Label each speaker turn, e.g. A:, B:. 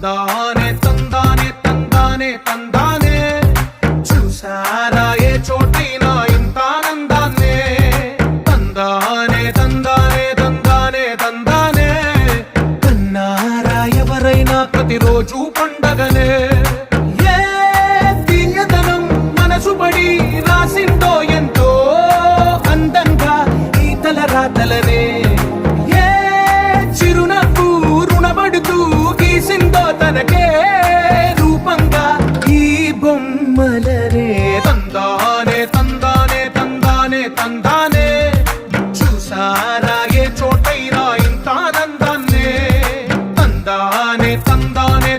A: తందానే తందానే తందానే తందానే చూసారా ఏ చోటైనా ఇంత ఆనందాన్నే తందానే తందానే తందానే తందానే కన్నారా ఎవరైనా ప్రతిరోజు పండగనే ఏ తీయదనం మనసు పడి రాసిందో ఎంతో అందంగా ఈ తలరాతలనే ఏ చిరునవ్వు రుణపడుతూ గీసిందో తనకే రూపంగా ఈ బొమ్మలనే తందానే తందానే తందానే తందానే చూసారా ఏ చోటైనా ఇంత ఆనందాన్నే తందానే తందానే